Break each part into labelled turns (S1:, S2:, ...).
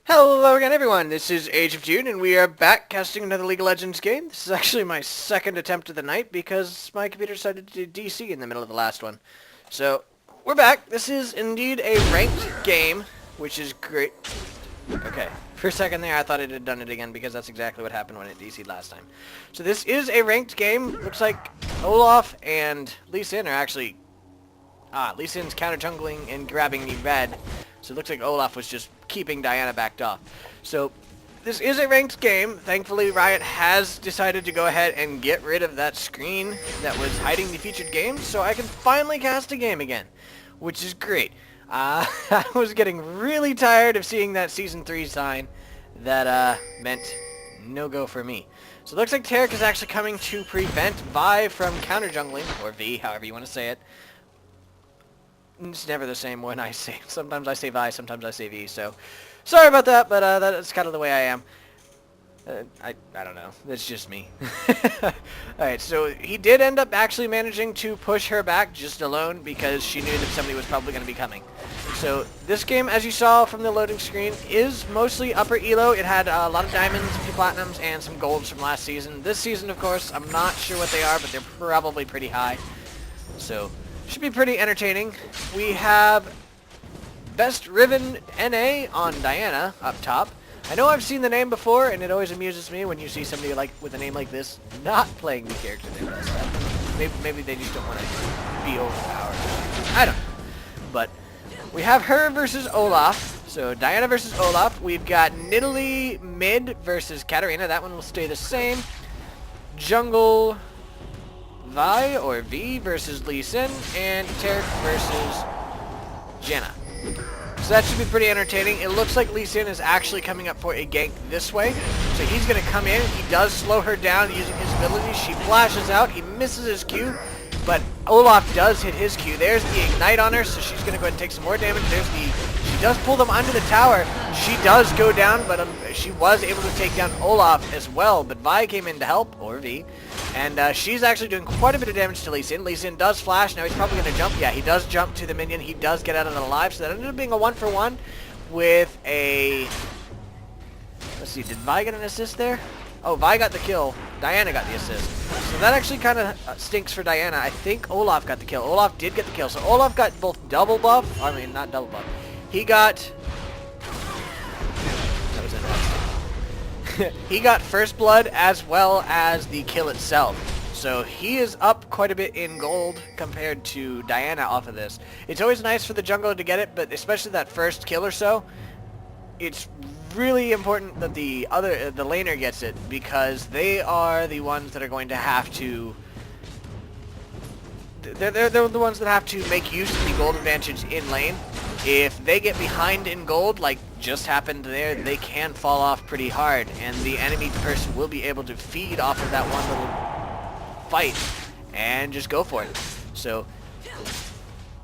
S1: Hello again everyone, this is Age of June and we are back casting another League of Legends game. This is actually my second attempt of the night because my computer decided to do DC in the middle of the last one. So, we're back. This is indeed a ranked game, which is great. Okay, for a second there I thought it had done it again because that's exactly what happened when it DC'd last time. So this is a ranked game. Looks like Olaf and Lee Sin are actually... Lee Sin's counter-jungling and grabbing the red. So it looks like Olaf was just keeping Diana backed off. So this is a ranked game. Thankfully, Riot has decided to go ahead and get rid of that screen that was hiding the featured games, so I can finally cast a game again, which is great. I was getting really tired of seeing that Season 3 sign that meant no-go for me. So it looks like Taric is actually coming to prevent Vi from counter-jungling, or V, however you want to say it. It's never the same when I say. Sometimes I say Vi, sometimes I say V. So, sorry about that, but that's kind of the way I am. I don't know. That's just me. All right. So he did end up actually managing to push her back just alone because she knew that somebody was probably going to be coming. So this game, as you saw from the loading screen, is mostly upper elo. It had a lot of diamonds, a few platinums, and some golds from last season. This season, of course, I'm not sure what they are, but they're probably pretty high. So. Should be pretty entertaining. We have Best Riven NA on Diana up top. I know I've seen the name before, and it always amuses me when you see somebody like with a name like this not playing the character they're best at. Maybe they just don't want to be overpowered. I don't know. But we have her versus Olaf. So Diana versus Olaf. We've got Nidalee mid versus Katarina. That one will stay the same. Jungle... Vi or V versus Lee Sin, and Taric versus Janna. So that should be pretty entertaining. It looks like Lee Sin is actually coming up for a gank this way. So he's going to come in. He does slow her down using his abilities. She flashes out. He misses his Q, but Olaf does hit his Q. There's the Ignite on her, so she's going to go ahead and take some more damage. She does pull them under the tower. She does go down, but she was able to take down Olaf as well. But Vi came in to help, or V. And she's actually doing quite a bit of damage to Lee Sin. Lee Sin does flash. Now he's probably going to jump. Yeah, he does jump to the minion. He does get out of it alive. So that ended up being a 1-for-1 with a... Let's see, did Vi get an assist there? Oh, Vi got the kill. Diana got the assist. So that actually kind of stinks for Diana. I think Olaf got the kill. Olaf did get the kill. So Olaf got both double buff. I mean, not double buff. He got... That was interesting. He got first blood as well as the kill itself. So he is up quite a bit in gold compared to Diana off of this. It's always nice for the jungler to get it, but especially that first kill or so, it's really important that the laner gets it because they are the ones that are going to have to... They're the ones that have to make use of the gold advantage in lane. If they get behind in gold, like just happened there, they can fall off pretty hard, and the enemy person will be able to feed off of that one little fight and just go for it. So,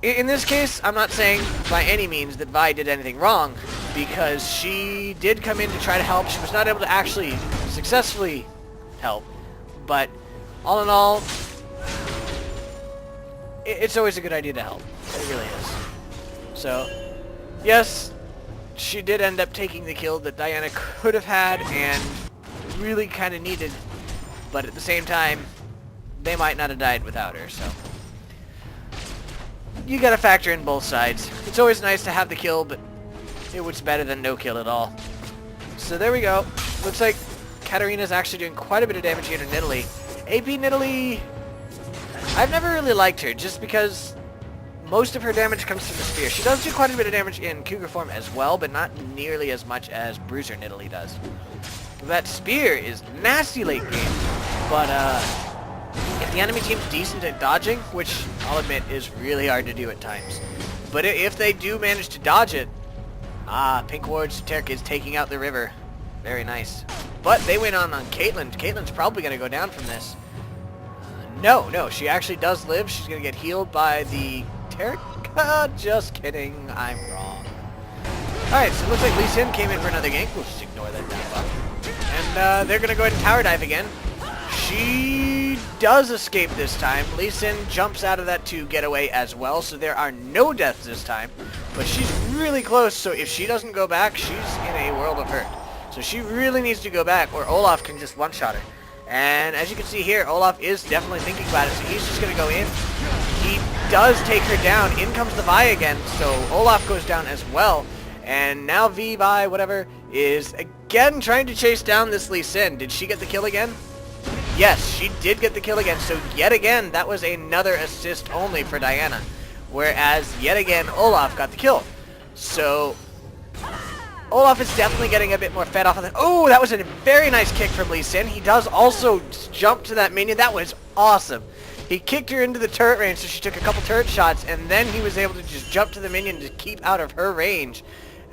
S1: in this case, I'm not saying by any means that Vi did anything wrong, because she did come in to try to help. She was not able to actually successfully help, but all in all, it's always a good idea to help. It really is. So, yes, she did end up taking the kill that Diana could have had and really kind of needed, but at the same time, they might not have died without her, so. You gotta factor in both sides. It's always nice to have the kill, but it was better than no kill at all. So there we go. Looks like Katarina's actually doing quite a bit of damage here to Nidalee. AP Nidalee, I've never really liked her, just because most of her damage comes from the spear. She does do quite a bit of damage in Cougar form as well, but not nearly as much as Bruiser Nidalee does. That spear is nasty late game, but if the enemy team's decent at dodging, which I'll admit is really hard to do at times, but if they do manage to dodge it, Pink Ward's Taric is taking out the river. Very nice. But they went on Caitlyn. Caitlyn's probably going to go down from this. No, she actually does live. She's going to get healed by the Taric? Just kidding. I'm wrong. Alright, so it looks like Lee Sin came in for another gank. We'll just ignore that down buff. And they're going to go ahead and tower dive again. She She does escape this time. Lee Sin jumps out of that to get away as well, so there are no deaths this time. But she's really close, so if she doesn't go back, she's in a world of hurt. So she really needs to go back, or Olaf can just one-shot her. And as you can see here, Olaf is definitely thinking about it, so he's just going to go in. He does take her down. In comes the Vi again, so Olaf goes down as well. And now Vi, whatever, is again trying to chase down this Lee Sin. Did she get the kill again? Yes, she did get the kill again. So yet again, that was another assist only for Diana. Whereas yet again, Olaf got the kill. So Olaf is definitely getting a bit more fed off of that. Oh, that was a very nice kick from Lee Sin. He does also jump to that minion. That was awesome. He kicked her into the turret range, so she took a couple turret shots, and then he was able to just jump to the minion to keep out of her range.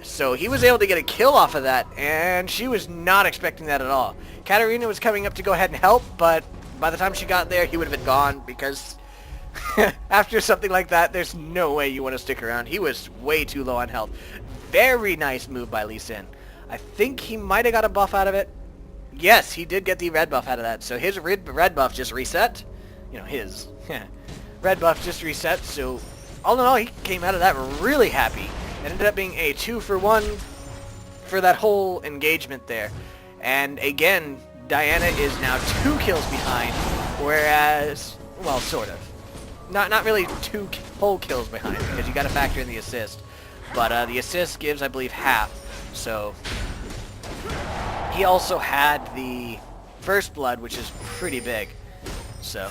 S1: So he was able to get a kill off of that, and she was not expecting that at all. Katarina was coming up to go ahead and help, but by the time she got there, he would have been gone, because after something like that, there's no way you want to stick around. He was way too low on health. Very nice move by Lee Sin. I think he might have got a buff out of it. Yes, he did get the red buff out of that, so his red buff just reset. You know, his red buff just reset, so all in all, he came out of that really happy. It ended up being a 2-for-1 for that whole engagement there. And again, Diana is now 2 kills behind, whereas, well, sort of. Not really 2 whole kills behind, because you got to factor in the assist. But the assist gives, I believe, half. So he also had the first blood, which is pretty big. So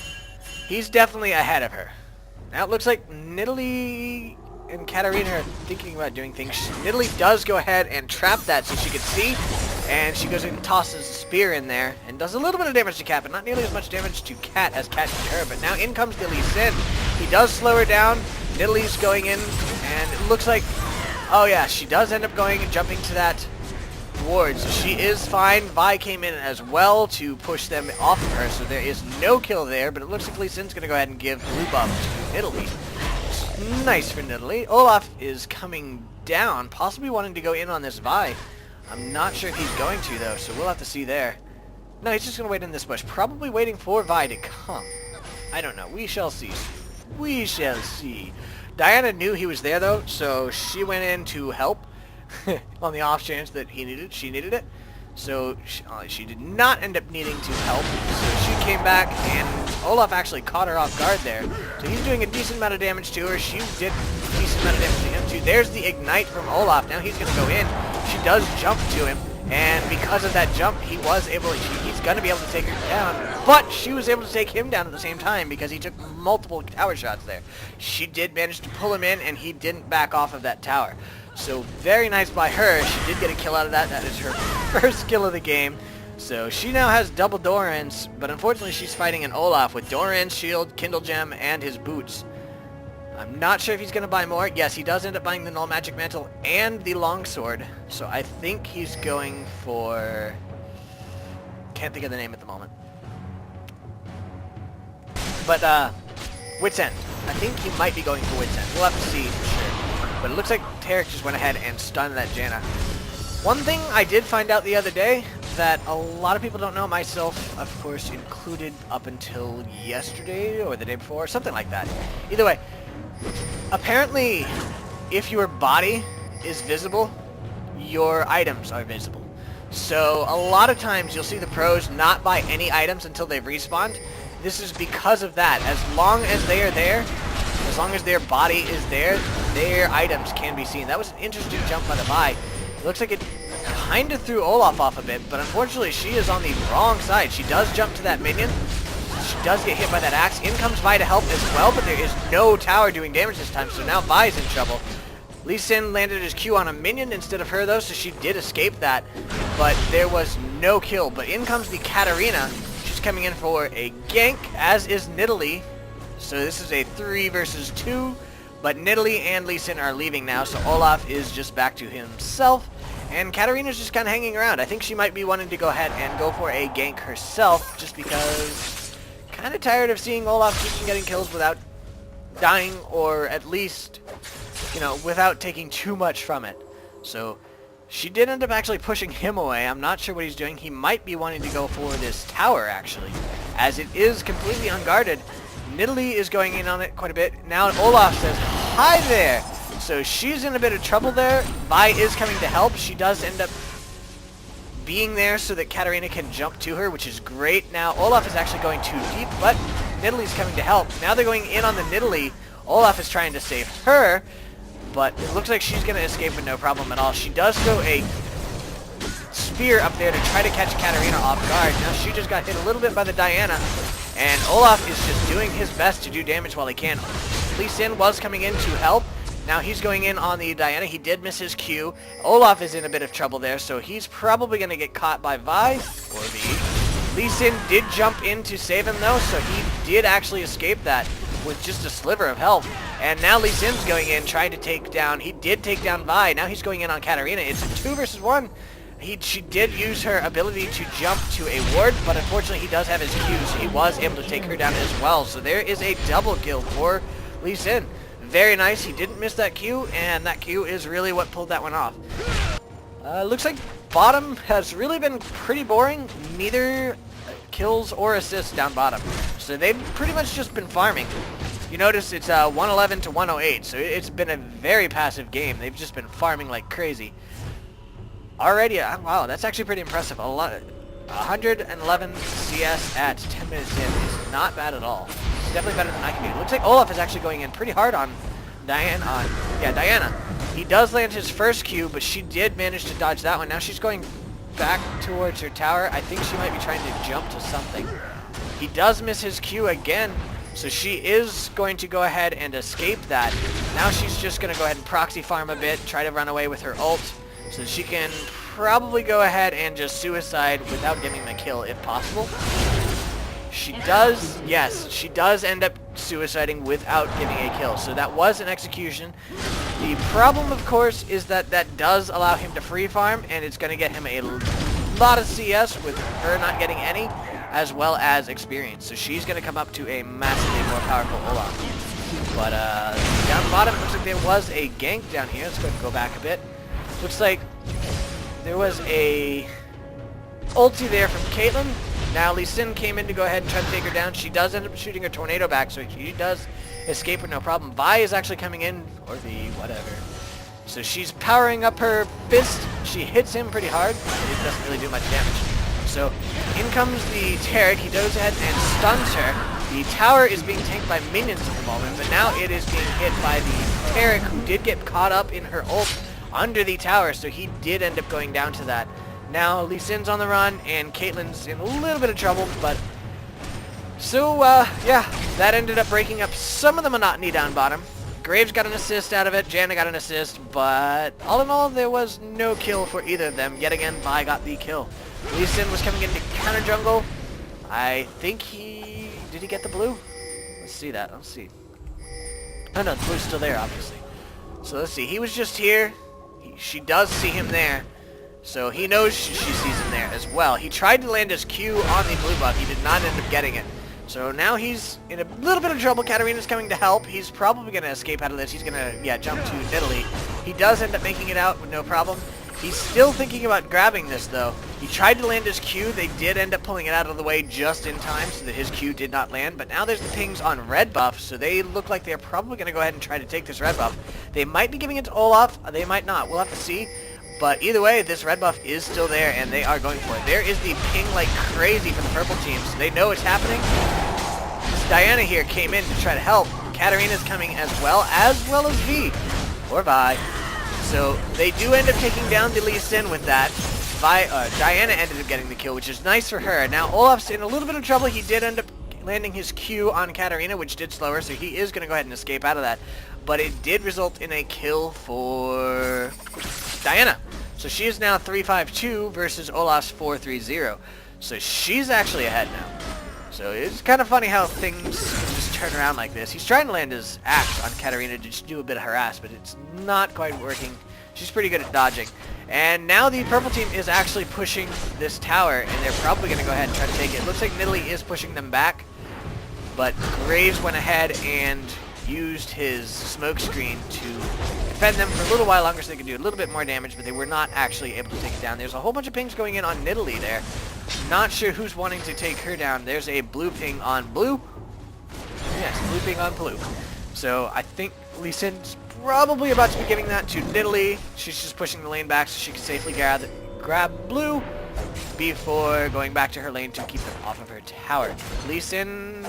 S1: he's definitely ahead of her. Now it looks like Nidalee and Katarina are thinking about doing things. Nidalee does go ahead and trap that so she can see, and she goes and tosses a spear in there and does a little bit of damage to Cat, but not nearly as much damage to Cat as Cat did to her. But now in comes Lee Sin. He does slow her down. Nidalee's going in, and it looks like, oh yeah, she does end up going and jumping to that ward, so she is fine. Vi came in as well to push them off of her, so there is no kill there, but it looks like Lee Sin's going to go ahead and give blue buff to Nidalee. Nice for Nidalee. Olaf is coming down, possibly wanting to go in on this Vi. I'm not sure if he's going to, though, so we'll have to see there. No, he's just going to wait in this bush, probably waiting for Vi to come. I don't know. We shall see. We shall see. Diana knew he was there, though, so she went in to help on the off chance that she needed it. So she did not end up needing to help, so she came back, and Olaf actually caught her off guard there. So he's doing a decent amount of damage to her. She did a decent amount of damage to him, too. There's the ignite from Olaf. Now he's going to go in. She does jump to him, and because of that jump, he was able. He's going to be able to take her down, but she was able to take him down at the same time because he took multiple tower shots there. She did manage to pull him in, and he didn't back off of that tower. So very nice by her. She did get a kill out of that. That is her first kill of the game. So she now has double Doran's, but unfortunately she's fighting an Olaf with Doran's shield, Kindle Gem, and his boots. I'm not sure if he's going to buy more. Yes, he does end up buying the Null Magic Mantle and the Longsword. So I think he's going for... Can't think of the name at the moment. But, Wit's End. I think he might be going for Wit's End. We'll have to see for sure. But it looks like Tarek just went ahead and stunned that Janna. One thing I did find out the other day that a lot of people don't know, myself, of course, included up until yesterday or the day before, something like that. Either way, apparently, if your body is visible, your items are visible. So a lot of times you'll see the pros not buy any items until they've respawned. This is because of that. As long as they are there, as long as their body is there, their items can be seen. That was an interesting jump by the Vi. It looks like it kind of threw Olaf off a bit, but unfortunately she is on the wrong side. She does jump to that minion. She does get hit by that axe. In comes Vi to help as well, but there is no tower doing damage this time, so now Vi's in trouble. Lee Sin landed his Q on a minion instead of her, though, so she did escape that, but there was no kill. But in comes the Katarina. She's coming in for a gank, as is Nidalee. So this is a 3 versus 2, but Nidalee and Lee Sin are leaving now, so Olaf is just back to himself, and Katarina's just kind of hanging around. I think she might be wanting to go ahead and go for a gank herself, just because kind of tired of seeing Olaf keep getting kills without dying, or at least, you know, without taking too much from it. So she did end up actually pushing him away. I'm not sure what he's doing. He might be wanting to go for this tower, actually. as it is completely unguarded. Nidalee is going in on it quite a bit. Now Olaf says, hi there! So she's in a bit of trouble there. Vi is coming to help. She does end up being there so that Katarina can jump to her, which is great. Now Olaf is actually going too deep, but Nidalee's coming to help. Now they're going in on the Nidalee. Olaf is trying to save her, but it looks like she's going to escape with no problem at all. She does throw a spear up there to try to catch Katarina off guard. Now she just got hit a little bit by the Diana, and Olaf is just doing his best to do damage while he can. Lee Sin was coming in to help. Now he's going in on the Diana. He did miss his Q. Olaf is in a bit of trouble there, so he's probably going to get caught by Vi or V. Lee Sin did jump in to save him though, so he did actually escape that with just a sliver of health. And now Lee Sin's going in trying to take down. He did take down Vi. Now he's going in on Katarina. It's a 2 versus 1. She did use her ability to jump to a ward, but unfortunately he does have his Q, so he was able to take her down as well. So there is a double kill for Lee Sin. Very nice. He didn't miss that Q, and that Q is really what pulled that one off. Looks like bottom has really been pretty boring. Neither kills or assists down bottom. So they've pretty much just been farming. You notice it's 111 to 108, so it's been a very passive game. They've just been farming like crazy. Already, wow, that's actually pretty impressive. 111 CS at 10 minutes in is not bad at all. It's definitely better than I can do. It looks like Olaf is actually going in pretty hard on Diana. He does land his first Q, but she did manage to dodge that one. Now she's going back towards her tower. I think she might be trying to jump to something. He does miss his Q again, so she is going to go ahead and escape that. Now she's just going to go ahead and proxy farm a bit, try to run away with her ult, so she can probably go ahead and just suicide without getting the kill if possible. She does, yes, she does end up suiciding without getting a kill. So that was an execution. The problem, of course, is that that does allow him to free farm, and it's going to get him a lot of CS with her not getting any, as well as experience. So she's going to come up to a massively more powerful Olaf. But down bottom, looks like there was a gank down here. Let's go back a bit. Looks like there was a ulti there from Caitlyn. Now Lee Sin came in to go ahead and try to take her down. She does end up shooting her tornado back, so she does escape with no problem. Vi is actually coming in, or V, whatever. So she's powering up her fist. She hits him pretty hard, but it doesn't really do much damage. So in comes the Taric. He goes ahead and stuns her. The tower is being tanked by minions at the moment, but now it is being hit by the Taric, who did get caught up in her ult under the tower, so he did end up going down to that. Now Lee Sin's on the run, and Caitlyn's in a little bit of trouble, but... So, yeah, that ended up breaking up some of the monotony down bottom. Graves got an assist out of it, Janna got an assist, but all in all, there was no kill for either of them. Yet again, Vi got the kill. Lee Sin was coming into counter jungle. I think he... Did he get the blue? Let's see that. Let's see. Oh no, the blue's still there, obviously. So let's see. He was just here. She does see him there. So he knows she sees him there as well. He tried to land his Q on the blue buff. He did not end up getting it. So now he's in a little bit of trouble. Katarina's coming to help. He's probably going to escape out of this. He's going to, jump to Nidalee. He does end up making it out with no problem. He's still thinking about grabbing this, though. He tried to land his Q. They did end up pulling it out of the way just in time so that his Q did not land. But now there's the pings on red buff, so they look like they're probably going to go ahead and try to take this red buff. They might be giving it to Olaf. They might not. We'll have to see. But either way, this red buff is still there, and they are going for it. There is the ping like crazy from the purple team, so they know it's happening. This Diana here came in to try to help. Katarina's coming as well as V. Or Vi. So they do end up taking down the Lee Sin with that. Diana ended up getting the kill, which is nice for her. Now Olaf's in a little bit of trouble. He did end up landing his Q on Katarina, which did slow her, so he is going to go ahead and escape out of that. But it did result in a kill for Diana. So she is now 3-5-2 versus Olaf's 4-3-0. So she's actually ahead now. So it's kind of funny how things just turn around like this. He's trying to land his axe on Katarina to just do a bit of harass, but it's not quite working. She's pretty good at dodging. And now the purple team is actually pushing this tower, and they're probably going to go ahead and try to take it. It looks like Nidalee is pushing them back, but Graves went ahead and used his smoke screen to defend them for a little while longer so they could do a little bit more damage, but they were not actually able to take it down. There's a whole bunch of pings going in on Nidalee there. Not sure who's wanting to take her down. There's a blue ping on blue. Yes, blue ping on blue. So I think Lee Sin's probably about to be giving that to Nidalee. She's just pushing the lane back so she can safely grab blue before going back to her lane to keep them off of her tower. Lee Sin...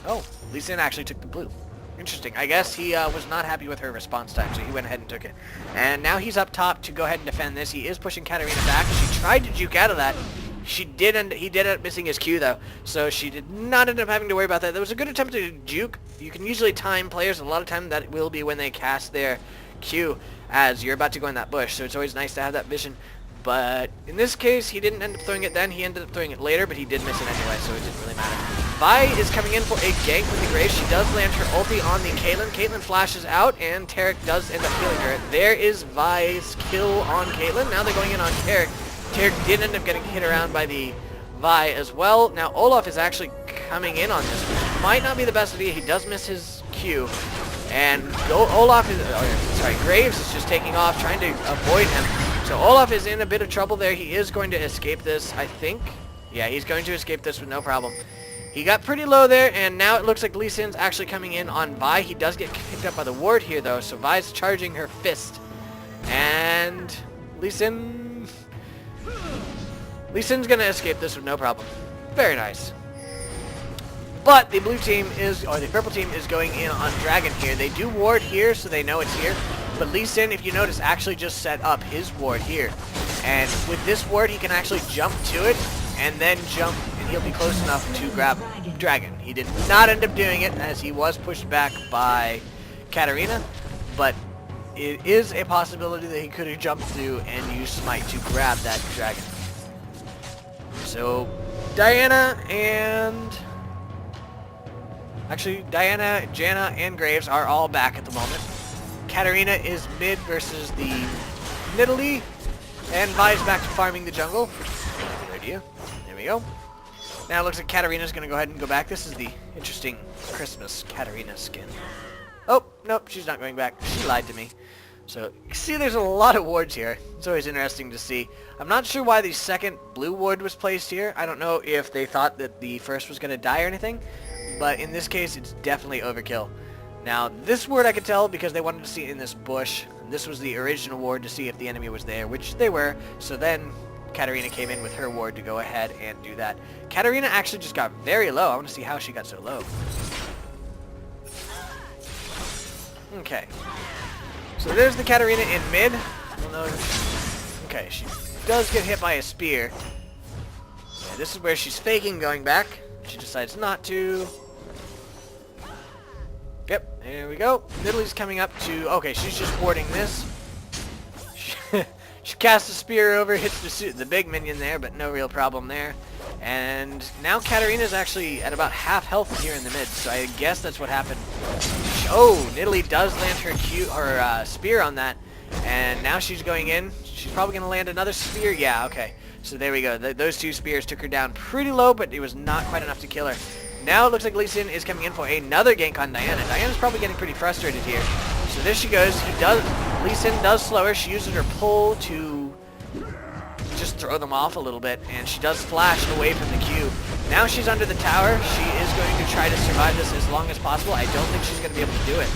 S1: Oh, Lee Sin actually took the blue. Interesting. I guess he was not happy with her response time, so he went ahead and took it. And now he's up top to go ahead and defend this. He is pushing Katarina back. She tried to juke out of that. He did end up missing his Q, though, so she did not end up having to worry about that. That was a good attempt to juke. You can usually time players. A lot of time that will be when they cast their Q as you're about to go in that bush, so it's always nice to have that vision. But in this case, he didn't end up throwing it then. He ended up throwing it later, but he did miss it anyway, so it didn't really matter. Vi is coming in for a gank with the Graves. She does land her ulti on the Caitlyn. Caitlyn flashes out, and Taric does end up killing her. There is Vi's kill on Caitlyn. Now they're going in on Taric. Taric did end up getting hit around by the Vi as well. Now Olaf is actually coming in on this, which might not be the best idea. He does miss his Q. And Olaf is... Graves is just taking off, trying to avoid him. So Olaf is in a bit of trouble there. He is going to escape this, I think. Yeah, he's going to escape this with no problem. He got pretty low there, and now it looks like Lee Sin's actually coming in on Vi. He does get picked up by the ward here, though, so Vi's charging her fist. And Lee Sin's going to escape this with no problem. Very nice. But the blue team is, or the purple team is going in on Dragon here. They do ward here, so they know it's here. But Lee Sin, if you notice, actually just set up his ward here. And with this ward, he can actually jump to it, and then jump, and he'll be close enough to grab Dragon. He did not end up doing it, as he was pushed back by Katarina. But it is a possibility that he could have jumped through and used Smite to grab that Dragon. So, Diana, Janna, and Graves are all back at the moment. Katarina is mid versus the Nidalee, and Vi's back to farming the jungle. Good idea. There we go. Now it looks like Katarina's going to go ahead and go back. This is the interesting Christmas Katarina skin. Oh, nope, she's not going back. She lied to me. So, you see there's a lot of wards here. It's always interesting to see. I'm not sure why the second blue ward was placed here. I don't know if they thought that the first was going to die or anything. But in this case, it's definitely overkill. Now, this ward I could tell because they wanted to see it in this bush. This was the original ward to see if the enemy was there, which they were. So then Katarina came in with her ward to go ahead and do that. Katarina actually just got very low. I want to see how she got so low. Okay. So there's the Katarina in mid. Okay, she does get hit by a spear. Yeah, this is where she's faking going back. She decides not to. Yep, there we go. Nidalee's coming up to... Okay, she's just warding this. She casts a spear over, hits the big minion there, but no real problem there. And now Katarina's actually at about half health here in the mid, so I guess that's what happened. Oh, Nidalee does land her spear on that, and now she's going in. She's probably going to land another spear. Yeah, okay. So there we go. Those two spears took her down pretty low, but it was not quite enough to kill her. Now it looks like Lee Sin is coming in for another gank on Diana. Diana's probably getting pretty frustrated here. So there she goes. Lee Sin does slow her. She uses her pull to just throw them off a little bit, and she does flash away from the Q. Now she's under the tower. She is going to try to survive this as long as possible. I don't think she's going to be able to do it.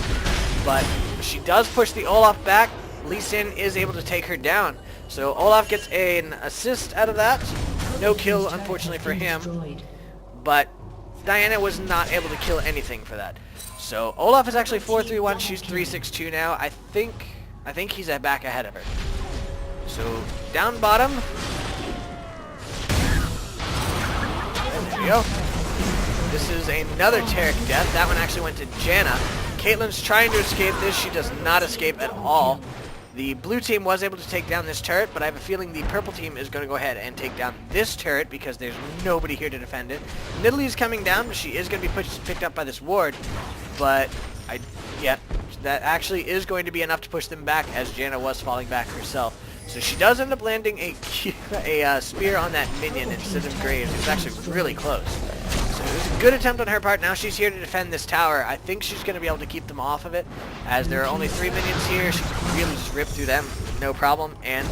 S1: But she does push the Olaf back. Lee Sin is able to take her down. So Olaf gets an assist out of that. No kill, unfortunately, for him. But Diana was not able to kill anything for that. So Olaf is actually 4-3-1. She's 3-6-2 now. I think he's back ahead of her. So down bottom. There we go. This is another Taric death. That one actually went to Janna. Caitlyn's trying to escape this. She does not escape at all. The blue team was able to take down this turret, but I have a feeling the purple team is going to go ahead and take down this turret because there's nobody here to defend it. Nidalee is coming down, but she is going to be picked up by this ward. But, that actually is going to be enough to push them back as Janna was falling back herself. So she does end up landing a spear on that minion instead of Graves. It was actually really close. So it was a good attempt on her part. Now she's here to defend this tower. I think she's going to be able to keep them off of it, as there are only 3 minions here. She can really just rip through them, no problem, and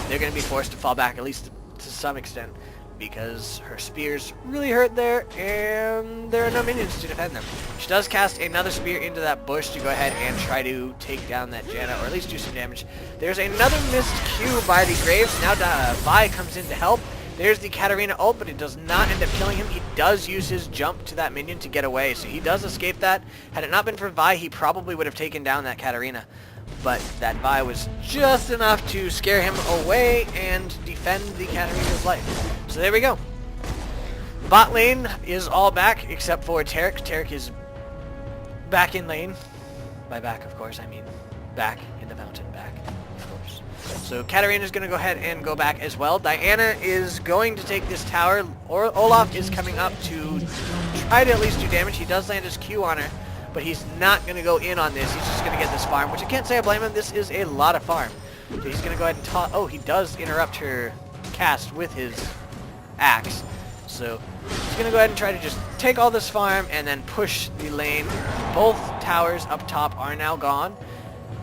S1: they're going to be forced to fall back, at least to some extent, because her spears really hurt there, and there are no minions to defend them. She does cast another spear into that bush to go ahead and try to take down that Janna, or at least do some damage. There's another missed Q by the Graves. Now Vi comes in to help. There's the Katarina ult, but it does not end up killing him. He does use his jump to that minion to get away, so he does escape that. Had it not been for Vi, he probably would have taken down that Katarina. But that Vi was just enough to scare him away and defend the Katarina's life. So there we go. Bot lane is all back except for Taric. Taric is back in lane. By back, of course, I mean back in the mountain, back, of course. So Katarina is going to go ahead and go back as well. Diana is going to take this tower. Olaf is coming up to try to at least do damage. He does land his Q on her, but he's not going to go in on this. He's just going to get this farm, which I can't say I blame him. This is a lot of farm. So he's going to go ahead and toss... Oh, he does interrupt her cast with his axe. So he's going to go ahead and try to just take all this farm and then push the lane. Both towers up top are now gone.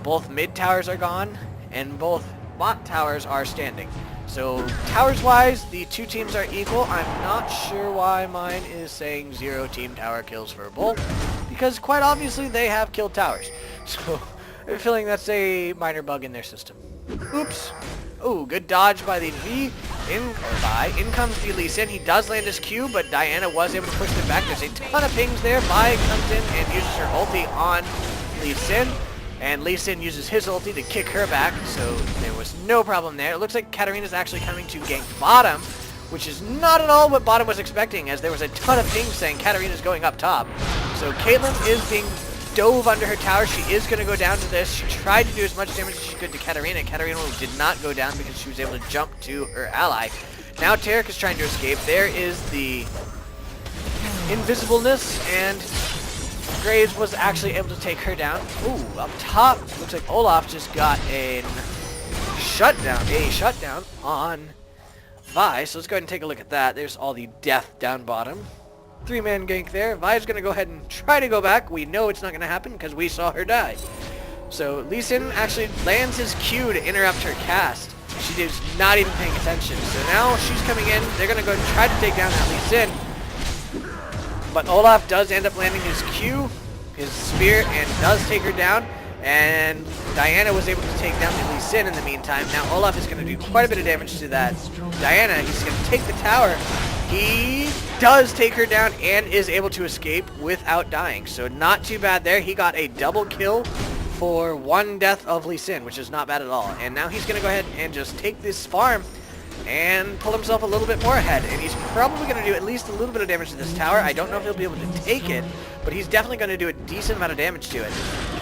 S1: Both mid towers are gone. And both bot towers are standing. So towers-wise, the 2 teams are equal. I'm not sure why mine is saying 0 team tower kills for both, because quite obviously they have killed towers. So I have a feeling that's a minor bug in their system. Oops. Oh, good dodge by the V. In comes the Lee Sin. He does land his Q, but Diana was able to push them back. There's a ton of pings there. Vi comes in and uses her ulti on Lee Sin. And Lee Sin uses his ulti to kick her back, so there was no problem there. It looks like Katarina's actually coming to gank bottom, which is not at all what bottom was expecting, as there was a ton of pings saying Katarina's going up top. So Caitlyn is being dove under her tower. She is going to go down to this. She tried to do as much damage as she could to Katarina. Katarina did not go down because she was able to jump to her ally. Now Taric is trying to escape. There is the invisibleness, and Graves was actually able to take her down. Ooh, up top, looks like Olaf just got a shutdown on Vi. So let's go ahead and take a look at that. There's all the death down bottom. 3-man gank there. Vi's going to go ahead and try to go back. We know it's not going to happen because we saw her die. So Lee Sin actually lands his Q to interrupt her cast. She is not even paying attention. So now she's coming in. They're going to go and try to take down that Lee Sin. But Olaf does end up landing his Q, his spear, and does take her down. And Diana was able to take down the Lee Sin in the meantime. Now Olaf is going to do quite a bit of damage to that Diana. He's going to take the tower. He does take her down and is able to escape without dying. So not too bad there. He got a double kill for 1 death of Lee Sin, which is not bad at all. And now he's going to go ahead and just take this farm and pull himself a little bit more ahead. And he's probably going to do at least a little bit of damage to this tower. I don't know if he'll be able to take it, but he's definitely going to do a decent amount of damage to it.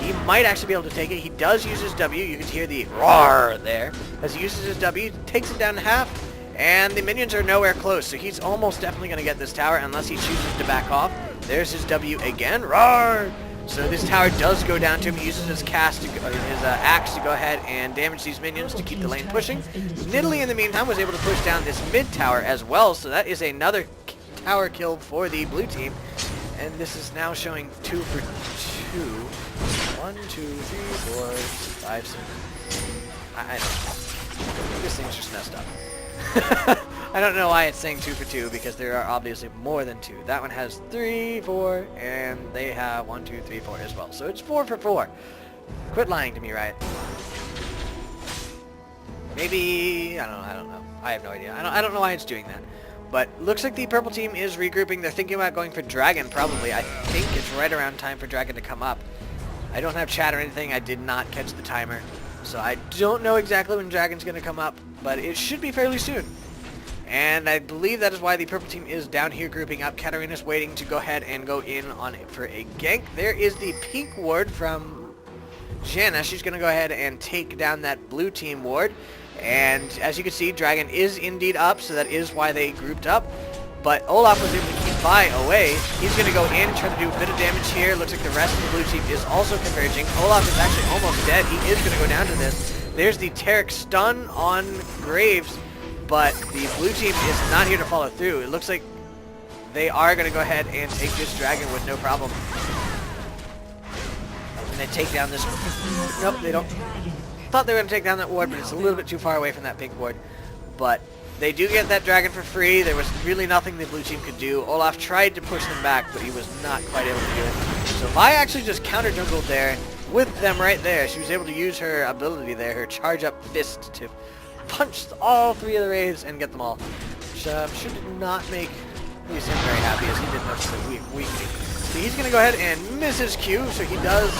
S1: He might actually be able to take it. He does use his W. You can hear the roar there. As he uses his W, takes it down in half, and the minions are nowhere close. So he's almost definitely going to get this tower unless he chooses to back off. There's his W again. Roar! So this tower does go down to him. He uses his cast, his axe to go ahead and damage these minions to keep the lane pushing. Nidalee, in the meantime, was able to push down this mid tower as well. So that is another tower kill for the blue team. And this is now showing 2 for 2. 1, 2, 3, 4, 5, 6. I don't know. This thing's just messed up. I don't know why it's saying 2 for 2, because there are obviously more than 2. That one has 3, 4, and they have 1, 2, 3, 4 as well. So it's 4 for 4. Quit lying to me, right? Maybe, I don't know. I have no idea. I don't know why it's doing that. But looks like the purple team is regrouping. They're thinking about going for Dragon, probably. I think it's right around time for Dragon to come up. I don't have chat or anything. I did not catch the timer. So I don't know exactly when Dragon's going to come up, but it should be fairly soon. And I believe that is why the purple team is down here grouping up. Katarina's waiting to go ahead and go in on it for a gank. There is the pink ward from Janna. She's going to go ahead and take down that blue team ward. And as you can see, Dragon is indeed up, so that is why they grouped up. But Olaf was able to keep Vi away. He's going to go in, try to do a bit of damage here. Looks like the rest of the blue team is also converging. Olaf is actually almost dead. He is going to go down to this. There's the Taric stun on Graves, but the blue team is not here to follow through. It looks like they are going to go ahead and take this dragon with no problem. And then take down this... Nope, they don't... Thought they were going to take down that ward, but it's a little bit too far away from that pink ward. But they do get that dragon for free. There was really nothing the blue team could do. Olaf tried to push them back, but he was not quite able to do it. So Vi actually just counter jungled there with them right there. She was able to use her ability there, her charge up fist, to punch all three of the Wraiths and get them all. Which sure did not make Lee Sin very happy, as he did notice the weakening. So he's going to go ahead and miss his Q, so he does...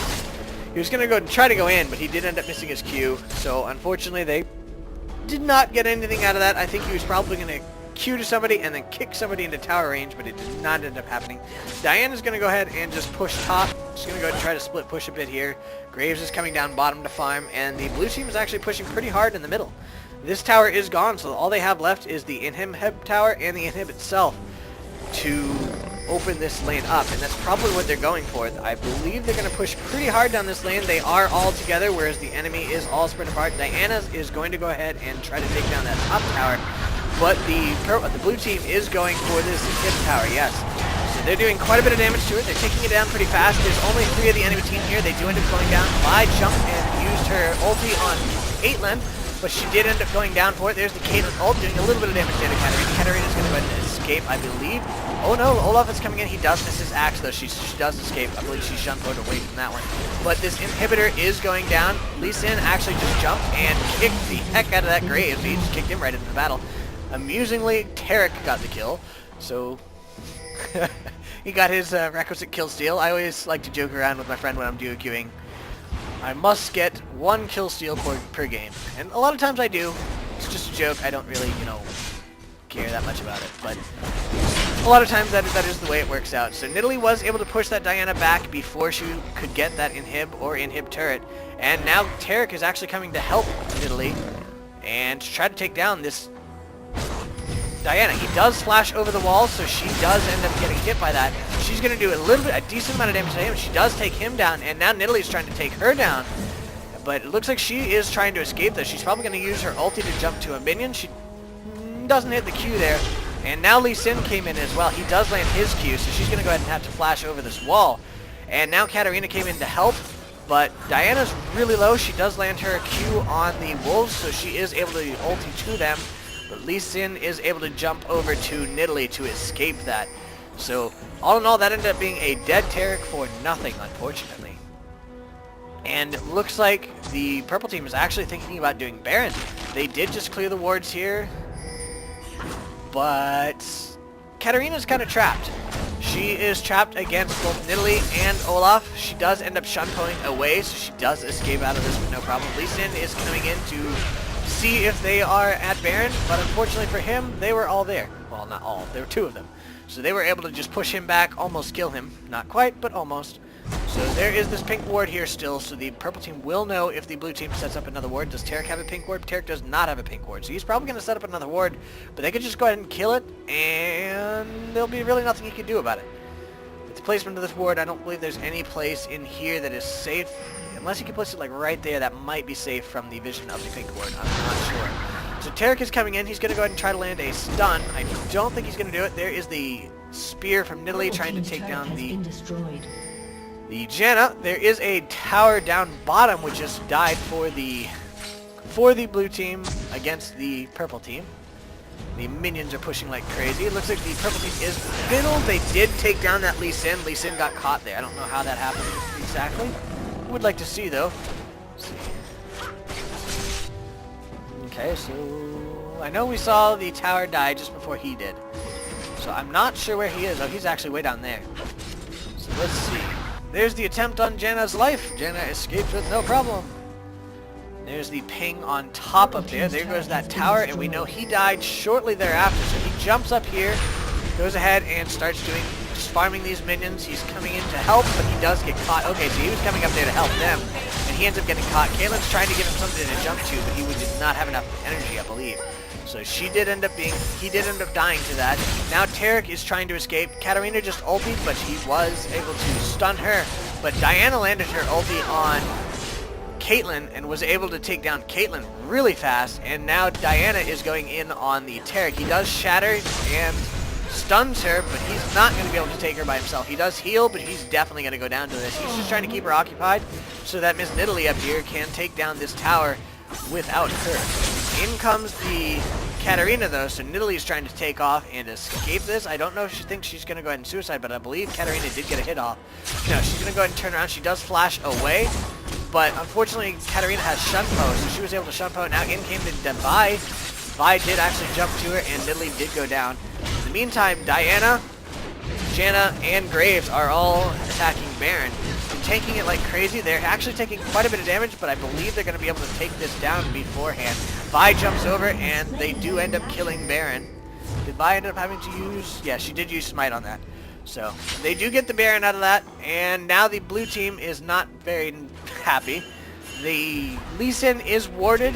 S1: He was going to go and try to go in, but he did end up missing his Q. So unfortunately, they did not get anything out of that. I think he was probably going to Q to somebody and then kick somebody into tower range, but it did not end up happening. Diana's going to go ahead and just push top. She's going to go ahead and try to split push a bit here. Graves is coming down bottom to farm, and the blue team is actually pushing pretty hard in the middle. This tower is gone, so all they have left is the inhib tower and the inhib itself to open this lane up, and that's probably what they're going for. I believe they're going to push pretty hard down this lane. They are all together, whereas the enemy is all spread apart. Diana is going to go ahead and try to take down that top tower, but the blue team is going for this hip tower, yes. So they're doing quite a bit of damage to it. They're taking it down pretty fast. There's only 3 of the enemy team here. They do end up going down. Vi jumped and used her ulti on Caitlyn, but she did end up going down for it. There's the Caitlyn ult doing a little bit of damage there to Katarina. Katarina's going to go ahead and escape, I believe. Oh no, Olaf is coming in. He does miss his axe, though. She does escape. I believe she shunned away from that one. But this inhibitor is going down. Lee Sin actually just jumped and kicked the heck out of that Graves. He just kicked him right into the battle. Amusingly, Tarek got the kill, so he got his requisite kill steal. I always like to joke around with my friend when I'm duo queuing. I must get 1 kill steal per game, and a lot of times I do. It's just a joke. I don't really, care that much about it, but a lot of times that is the way it works out. So Nidalee was able to push that Diana back before she could get that inhib turret, and now Tarek is actually coming to help Nidalee and to try to take down this Diana. He does flash over the wall, so she does end up getting hit by that. She's going to do a decent amount of damage to him. She does take him down, and now Nidalee's trying to take her down. But it looks like she is trying to escape this. She's probably going to use her ulti to jump to a minion. She doesn't hit the Q there. And now Lee Sin came in as well. He does land his Q, so she's going to go ahead and have to flash over this wall. And now Katarina came in to help, but Diana's really low. She does land her Q on the wolves, so she is able to ulti to them. But Lee Sin is able to jump over to Nidalee to escape that. So, all in all, that ended up being a dead Tarek for nothing, unfortunately. And it looks like the purple team is actually thinking about doing Baron. They did just clear the wards here, but Katarina's kind of trapped. She is trapped against both Nidalee and Olaf. She does end up shunpoing away, so she does escape out of this with no problem. Lee Sin is coming in to see if they are at Baron, but unfortunately for him, they were all there. Well, not all. There were 2 of them. So they were able to just push him back, almost kill him. Not quite, but almost. So there is this pink ward here still, so the purple team will know if the blue team sets up another ward. Does Tarek have a pink ward? Tarek does not have a pink ward, so he's probably going to set up another ward, but they could just go ahead and kill it, and there'll be really nothing he can do about it. With the placement of this ward, I don't believe there's any place in here that is safe. Unless you can place it like right there, that might be safe from the vision of the pink ward. I'm not sure. So Tarek is coming in. He's going to go ahead and try to land a stun. I don't think he's going to do it. There is the spear from Nidalee trying to take down the Janna. There is a tower down bottom which just died for the blue team against the purple team. The minions are pushing like crazy. It looks like the purple team is fiddled. They did take down that Lee Sin. Lee Sin got caught there. I don't know how that happened exactly. Would like to see though. Let's see. Okay, so I know we saw the tower die just before he did. So I'm not sure where he is. Oh, he's actually way down there. So let's see. There's the attempt on Janna's life. Janna escapes with no problem. There's the ping on top up there. There goes that tower, and we know he died shortly thereafter. So he jumps up here, goes ahead and starts farming these minions. He's coming in to help, but he does get caught. Okay, so he was coming up there to help them, and he ends up getting caught. Caitlin's trying to give him something to jump to, but he did not have enough energy, I believe. So he did end up dying to that. Now Tarek is trying to escape. Katarina just ultied, but he was able to stun her. But Diana landed her ulti on Caitlyn and was able to take down Caitlyn really fast. And now Diana is going in on the Tarek. He does shatter and stuns her, but he's not going to be able to take her by himself. He does heal, but he's definitely going to go down to this. He's just trying to keep her occupied so that Miss Nidalee up here can take down this tower without her. In comes the Katarina, though, so Nidalee's trying to take off and escape this. I don't know if she thinks she's going to go ahead and suicide, but I believe Katarina did get a hit off. No, she's going to go ahead and turn around. She does flash away, but unfortunately, Katarina has Shunpo, so she was able to Shunpo. Now in came the Vi. Vi did actually jump to her, and Nidalee did go down. In the meantime, Diana, Janna, and Graves are all attacking Baron. And tanking it like crazy. They're actually taking quite a bit of damage, but I believe they're going to be able to take this down beforehand. Vi jumps over, and they do end up killing Baron. Did Vi end up having to use... Yeah, she did use Smite on that. So, they do get the Baron out of that, and now the blue team is not very happy. The Lee Sin is warded,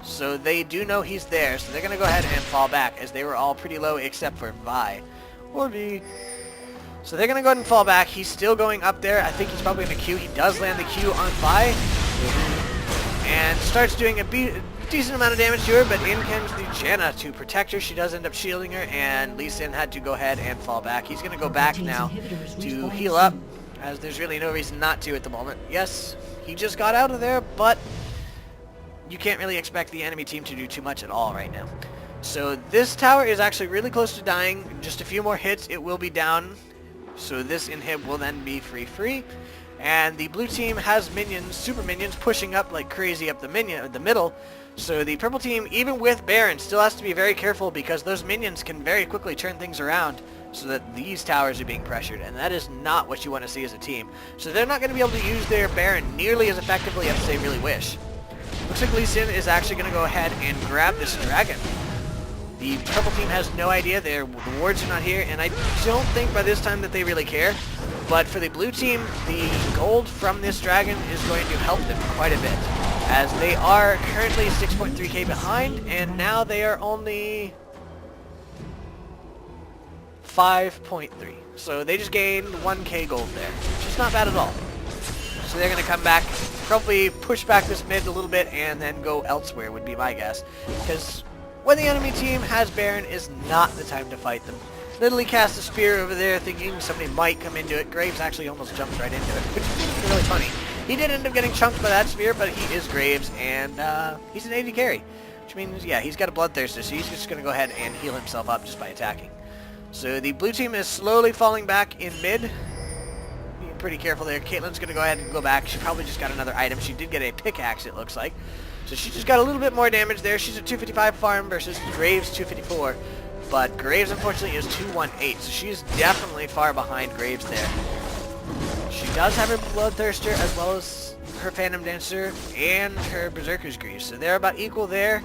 S1: so they do know he's there, so they're going to go ahead and fall back, as they were all pretty low except for Vi. Or V. So they're going to go ahead and fall back. He's still going up there. I think he's probably going to Q. He does land the Q on Vi. And starts doing a decent amount of damage to her, but in comes the Janna to protect her. She does end up shielding her, and Lee Sin had to go ahead and fall back. He's going to go back now to heal up, as there's really no reason not to at the moment. Yes, he just got out of there, but you can't really expect the enemy team to do too much at all right now. So this tower is actually really close to dying. Just a few more hits, it will be down. So this inhib will then be free. And the blue team has minions, super minions, pushing up like crazy up the middle. So the purple team, even with Baron, still has to be very careful because those minions can very quickly turn things around so that these towers are being pressured. And that is not what you want to see as a team. So they're not going to be able to use their Baron nearly as effectively as they really wish. Looks like Lee Sin is actually going to go ahead and grab this dragon. The purple team has no idea. The wards are not here, and I don't think by this time that they really care. But for the blue team, the gold from this dragon is going to help them quite a bit, as they are currently 6.3k behind, and now they are only 5.3. So they just gained 1k gold there, which is not bad at all. So they're going to come back, probably push back this mid a little bit, and then go elsewhere would be my guess, because when the enemy team has Baron is not the time to fight them. Nidalee cast a spear over there thinking somebody might come into it. Graves actually almost jumped right into it, which is really funny. He did end up getting chunked by that spear, but he is Graves, and he's an AD carry. Which means, yeah, he's got a bloodthirster, so he's just going to go ahead and heal himself up just by attacking. So the blue team is slowly falling back in mid. Being pretty careful there. Caitlyn's going to go ahead and go back. She probably just got another item. She did get a pickaxe, it looks like. So she just got a little bit more damage there. She's at 255 farm versus Graves 254. But Graves, unfortunately, is 218. So she's definitely far behind Graves there. She does have her Bloodthirster as well as her Phantom Dancer and her Berserker's Greaves. So they're about equal there.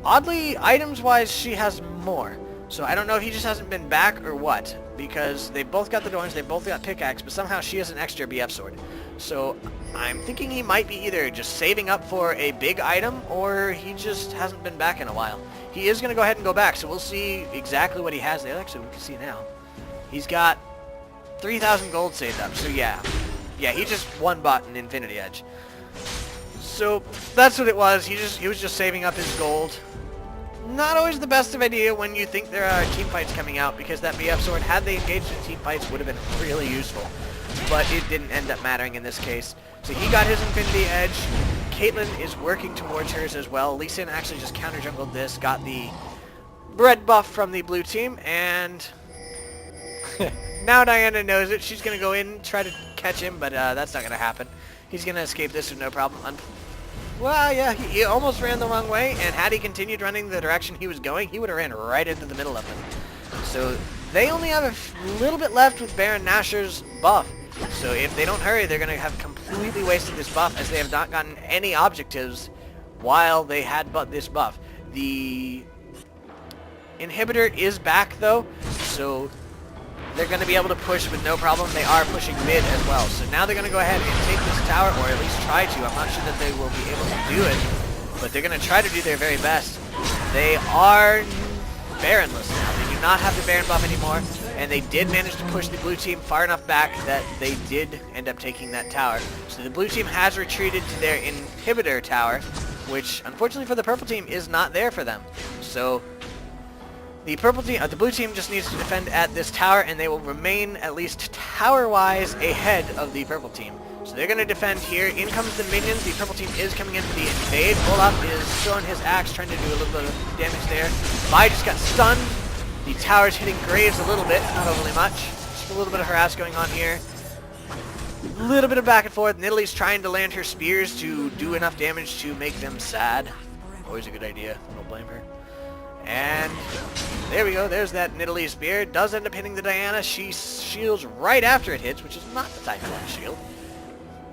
S1: Oddly, items-wise, she has more. So I don't know if he just hasn't been back or what. Because they both got the Dorns, they both got Pickaxe, but somehow she has an extra BF Sword. So I'm thinking he might be either just saving up for a big item, or he just hasn't been back in a while. He is going to go ahead and go back, so we'll see exactly what he has there. Actually, we can see now. He's got 3,000 gold saved up, so yeah. Yeah, he just one-bought an Infinity Edge. So that's what it was. He was just saving up his gold. Not always the best of idea when you think there are team fights coming out, because that BF Sword, had they engaged in team fights, would have been really useful. But it didn't end up mattering in this case. So he got his Infinity Edge. Caitlyn is working towards hers as well. Lee Sin actually just counter jungled this, got the red buff from the blue team, and now Diana knows it. She's going to go in, try to catch him, but that's not going to happen. He's going to escape this with no problem. Well, yeah, he almost ran the wrong way, and had he continued running the direction he was going, he would have ran right into the middle of them. So they only have a little bit left with Baron Nashor's buff. So if they don't hurry, they're going to have completely wasted this buff, as they have not gotten any objectives while they had this buff. The inhibitor is back, though, so they're going to be able to push with no problem. They are pushing mid as well. So now they're going to go ahead and take this tower, or at least try to. I'm not sure that they will be able to do it, but they're going to try to do their very best. They are Baronless now. They do not have the Baron buff anymore, and they did manage to push the blue team far enough back that they did end up taking that tower. So the blue team has retreated to their inhibitor tower, which unfortunately for the purple team is not there for them. So The blue team just needs to defend at this tower, and they will remain at least tower-wise ahead of the purple team. So they're going to defend here. In comes the minions. The purple team is coming in for the invade. Olaf is throwing his axe, trying to do a little bit of damage there. Vi just got stunned. The tower's hitting Graves a little bit, not overly much. Just a little bit of harass going on here. A little bit of back and forth. Nidalee's trying to land her spears to do enough damage to make them sad. Always a good idea. I don't blame her. And there we go. There's that Nidalee spear. Does end up hitting the Diana. She shields right after it hits, which is not the time you want to shield.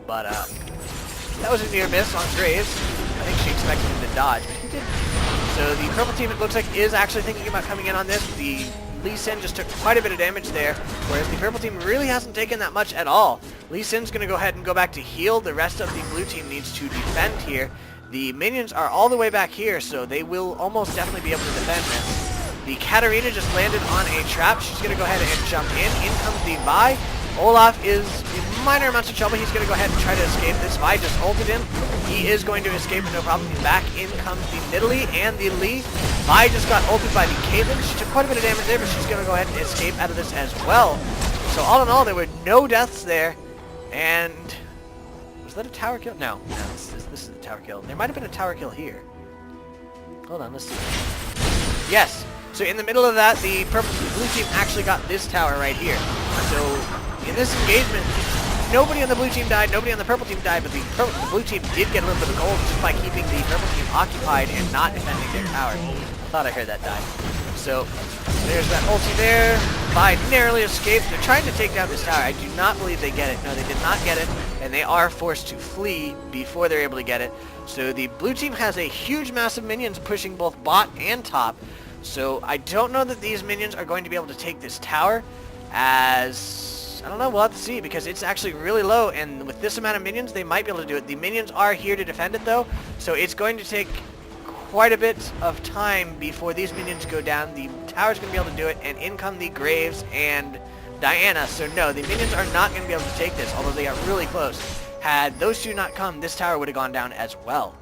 S1: But that was a near miss on Graves. I think she expected him to dodge, but he didn't. So the purple team, it looks like, is actually thinking about coming in on this. The Lee Sin just took quite a bit of damage there, whereas the purple team really hasn't taken that much at all. Lee Sin's going to go ahead and go back to heal. The rest of the blue team needs to defend here. The minions are all the way back here, so they will almost definitely be able to defend this. The Katarina just landed on a trap. She's going to go ahead and jump in. In comes the Vi. Olaf is in minor amounts of trouble. He's going to go ahead and try to escape this. Vi just ulted him. He is going to escape with no problem. He's back. In comes the Nidalee and the Lee. Vi just got ulted by the Caitlyn. She took quite a bit of damage there, but she's going to go ahead and escape out of this as well. So all in all, there were no deaths there. And was that a tower kill? No, this is a tower kill. There might have been a tower kill here. Hold on, let's see. Yes. So in the middle of that, the blue team actually got this tower right here. So in this engagement, nobody on the blue team died, nobody on the purple team died, but the blue team did get a little bit of gold just by keeping the purple team occupied and not defending their tower. I thought I heard that die. So there's that ulti there. Vi narrowly escaped. They're trying to take down this tower. I do not believe they get it. No, they did not get it, and they are forced to flee before they're able to get it. So the blue team has a huge mass of minions pushing both bot and top. So I don't know that these minions are going to be able to take this tower, as I don't know, we'll have to see, because it's actually really low, and with this amount of minions they might be able to do it. The minions are here to defend it though, so it's going to take quite a bit of time before these minions go down. The tower's going to be able to do it, and in come the Graves and Diana. So no, the minions are not going to be able to take this, although they are really close. Had those two not come, this tower would have gone down as well.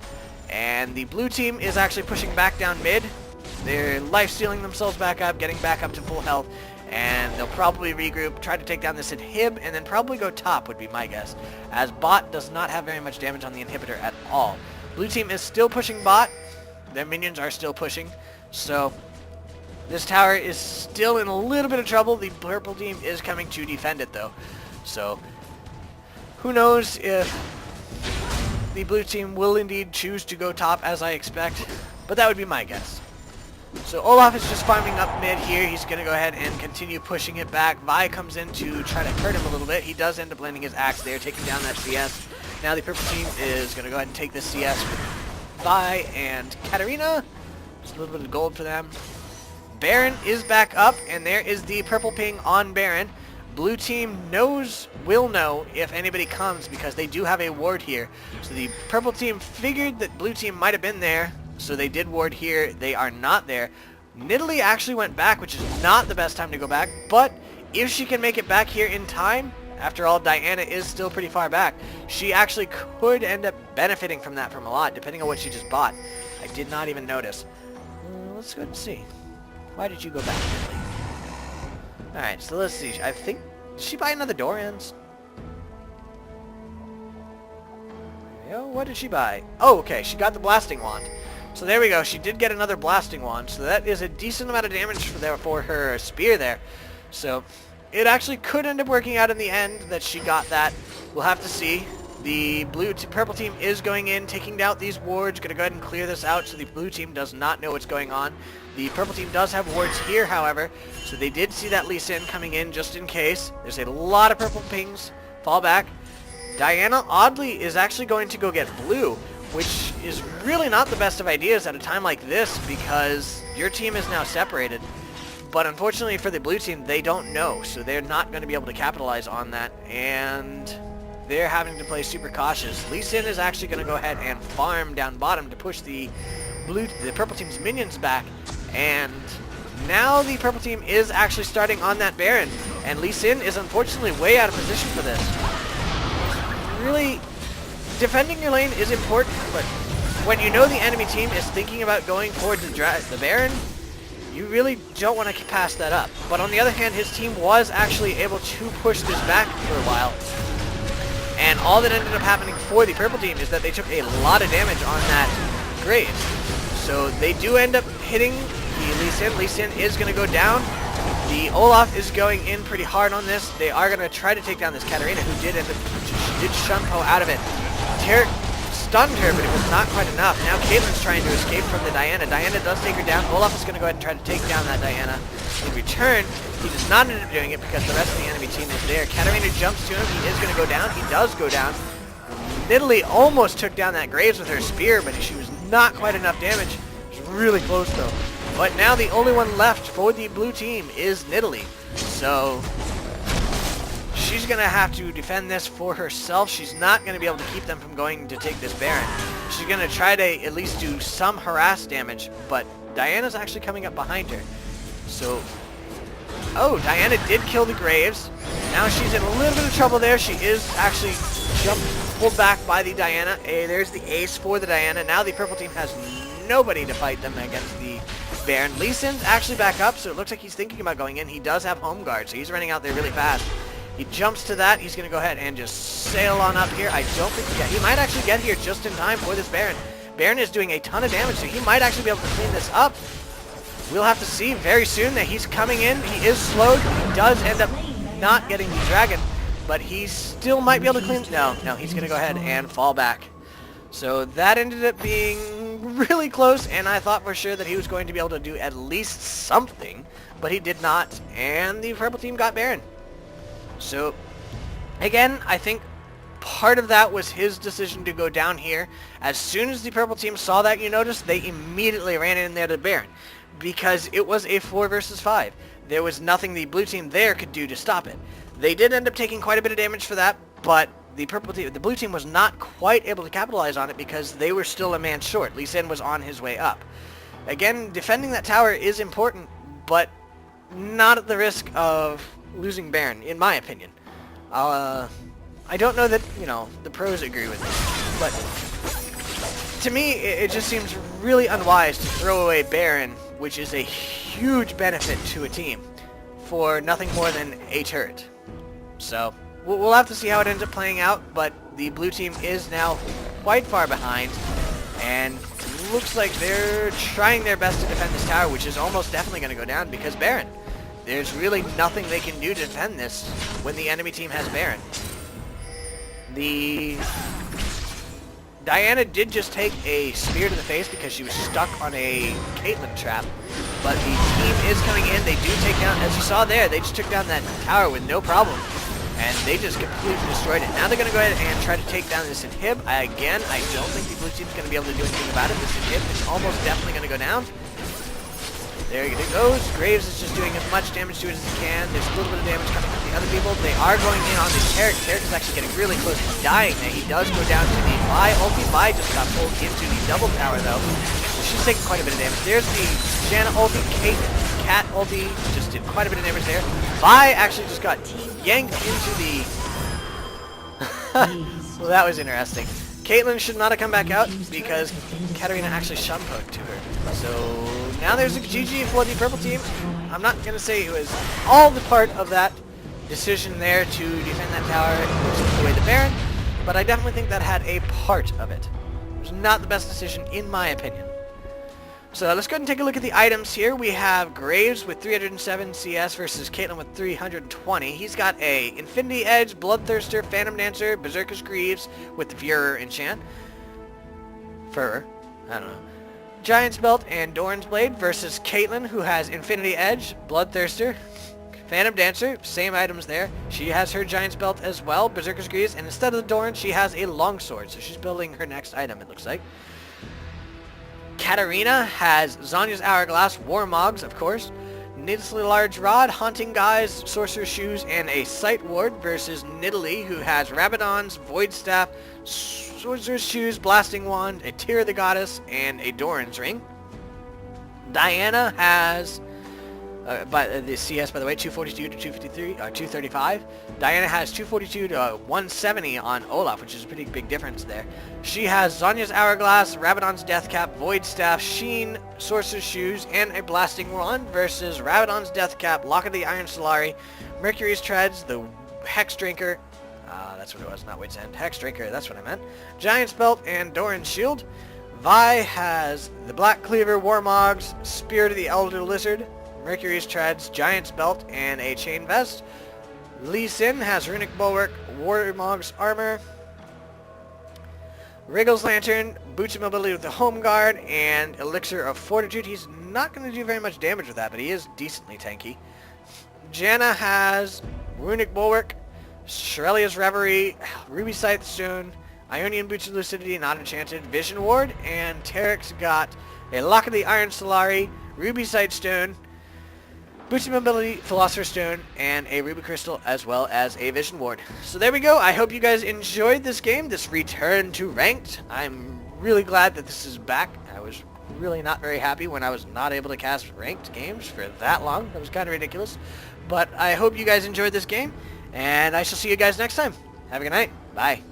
S1: And the blue team is actually pushing back down mid. They're life-stealing themselves back up, getting back up to full health, and they'll probably regroup, try to take down this inhib, and then probably go top would be my guess, as bot does not have very much damage on the inhibitor at all. Blue team is still pushing bot. Their minions are still pushing, so this tower is still in a little bit of trouble. The purple team is coming to defend it though, so who knows if the blue team will indeed choose to go top as I expect, but that would be my guess. So Olaf is just farming up mid here. He's going to go ahead and continue pushing it back. Vi comes in to try to hurt him a little bit. He does end up landing his axe there, taking down that CS. Now the purple team is going to go ahead and take this CS with Vi and Katarina. Just a little bit of gold for them. Baron is back up, and there is the purple ping on Baron. Blue team will know if anybody comes, because they do have a ward here. So the purple team figured that blue team might have been there, so they did ward here. They are not there. Nidalee actually went back, which is not the best time to go back, but if she can make it back here in time, after all, Diana is still pretty far back, she actually could end up benefiting from that from a lot, depending on what she just bought. I did not even notice. Let's go ahead and see. Why did you go back, Nidalee? Alright, so let's see. I think, did she buy another Doran's? What did she buy? Oh, okay, she got the blasting wand. So there we go. She did get another blasting wand. So that is a decent amount of damage for her spear there. So it actually could end up working out in the end that she got that. We'll have to see. The purple team is going in, taking out these wards. Going to go ahead and clear this out so the blue team does not know what's going on. The purple team does have wards here, however. So they did see that Lee Sin coming in just in case. There's a lot of purple pings. Fall back. Diana, oddly, is actually going to go get blue, which is really not the best of ideas at a time like this, because your team is now separated. But unfortunately for the blue team, they don't know, so they're not going to be able to capitalize on that, and they're having to play super cautious. Lee Sin is actually going to go ahead and farm down bottom to push the purple team's minions back, and now the purple team is actually starting on that Baron, and Lee Sin is unfortunately way out of position for this. Really, defending your lane is important, but when you know the enemy team is thinking about going towards the Baron, You really don't want to pass that up. But on the other hand, his team was actually able to push this back for a while. And all that ended up happening for the purple team is that they took a lot of damage on that Graves. So they do end up hitting the Lee Sin. Lee Sin is going to go down. The Olaf is going in pretty hard on this. They are going to try to take down this Katarina, who did Shunpo out of it. Tarek stunned her, but it was not quite enough. Now Caitlyn's trying to escape from the Diana. Diana does take her down. Olaf is going to go ahead and try to take down that Diana. In return, he does not end up doing it because the rest of the enemy team is there. Katarina jumps to him. He is going to go down. He does go down. Nidalee almost took down that Graves with her spear, but she was not quite enough damage. It was really close, though. But now the only one left for the blue team is Nidalee. So she's going to have to defend this for herself. She's not going to be able to keep them from going to take this Baron. She's going to try to at least do some harass damage, but Diana's actually coming up behind her. So, oh, Diana did kill the Graves. Now she's in a little bit of trouble there. She is actually pulled back by the Diana. There's the ace for the Diana. Now the purple team has nobody to fight them against the Baron. Lee Sin's actually back up, so it looks like he's thinking about going in. He does have home guard, so he's running out there really fast. He jumps to that. He's going to go ahead and just sail on up here. I don't think he might actually get here just in time for this Baron. Baron is doing a ton of damage, so he might actually be able to clean this up. We'll have to see very soon that he's coming in. He is slowed. He does end up not getting the dragon, but he still might be able to clean... No, he's going to go ahead and fall back. So that ended up being really close, and I thought for sure that he was going to be able to do at least something, but he did not, and the purple team got Baron. So, again, I think part of that was his decision to go down here. As soon as the purple team saw that, you notice, they immediately ran in there to Baron, because it was a 4 versus 5. There was nothing the blue team there could do to stop it. They did end up taking quite a bit of damage for that, but the blue team was not quite able to capitalize on it because they were still a man short. Lee Sin was on his way up. Again, defending that tower is important, but not at the risk of losing Baron, in my opinion. I don't know that, the pros agree with this, but to me, it just seems really unwise to throw away Baron, which is a huge benefit to a team, for nothing more than a turret. So, we'll have to see how it ends up playing out, but the blue team is now quite far behind, and looks like they're trying their best to defend this tower, which is almost definitely going to go down because Baron. There's really nothing they can do to defend this when the enemy team has Baron. The Diana did just take a spear to the face because she was stuck on a Caitlyn trap, but the team is coming in. They do take down, as you saw there, they just took down that tower with no problem. And they just completely destroyed it. Now they're going to go ahead and try to take down this inhib. Again, I don't think the blue team's going to be able to do anything about it. This inhib is almost definitely going to go down. There it goes. Graves is just doing as much damage to it as he can. There's a little bit of damage coming from the other people. They are going in on this Tarek. Tarek is actually getting really close to dying there. He does go down to the Vi ulti. Vi just got pulled into the double tower though. She's taking quite a bit of damage. There's the Shanna ulti. Cat ulti just did quite a bit of damage there. Vi actually just got yanked into the... Well, that was interesting. Caitlyn should not have come back out because Katarina actually shunpoked to her. So now there's a GG for the purple team. I'm not going to say it was all the part of that decision there to defend that tower and push away the Baron, but I definitely think that had a part of it. It was not the best decision in my opinion. So let's go ahead and take a look at the items here. We have Graves with 307 CS versus Caitlyn with 320. He's got a Infinity Edge, Bloodthirster, Phantom Dancer, Berserker's Greaves with the Furor enchant. Furor. I don't know. Giant's Belt and Doran's Blade versus Caitlyn, who has Infinity Edge, Bloodthirster, Phantom Dancer, same items there. She has her Giant's Belt as well, Berserker's Greaves, and instead of the Doran, she has a Longsword. So she's building her next item, it looks like. Katarina has Zonya's Hourglass, Warmogs, of course, Nidalee Large Rod, Haunting Guise, Sorcerer's Shoes, and a Sight Ward versus Nidalee, who has Rabadon's Void Staff, Sorcerer's Shoes, Blasting Wand, a Tear of the Goddess, and a Doran's Ring. Diana has the CS, by the way, 242 to 253, 235. Diana has 242 to 170 on Olaf, which is a pretty big difference there. She has Zonya's Hourglass, Rabadon's Deathcap, Void Staff, Sheen, Sorcerer's Shoes, and a Blasting Wand versus Rabadon's Deathcap, Lock of the Iron Solari, Mercury's Treads, the Hex Drinker, that's what it was, not Wit's End, Hex Drinker, that's what I meant, Giant's Belt, and Doran's Shield. Vi has the Black Cleaver, Warmogs, Spirit of the Elder Lizard, Mercury's Treads, Giant's Belt, and a Chain Vest. Lee Sin has Runic Bulwark, Warmog's Armor, Wriggle's Lantern, Boots of Mobility with the Home Guard, and Elixir of Fortitude. He's not going to do very much damage with that, but he is decently tanky. Janna has Runic Bulwark, Shirelia's Reverie, Ruby Scythe Stone, Ionian Boots of Lucidity, not enchanted, Vision Ward, and Tarek's got a Lock of the Iron Solari, Ruby Scythe Stone, Boots of Mobility, Philosopher's Stone, and a Ruby Crystal, as well as a Vision Ward. So there we go. I hope you guys enjoyed this game, this return to Ranked. I'm really glad that this is back. I was really not very happy when I was not able to cast Ranked games for that long. That was kind of ridiculous. But I hope you guys enjoyed this game, and I shall see you guys next time. Have a good night. Bye.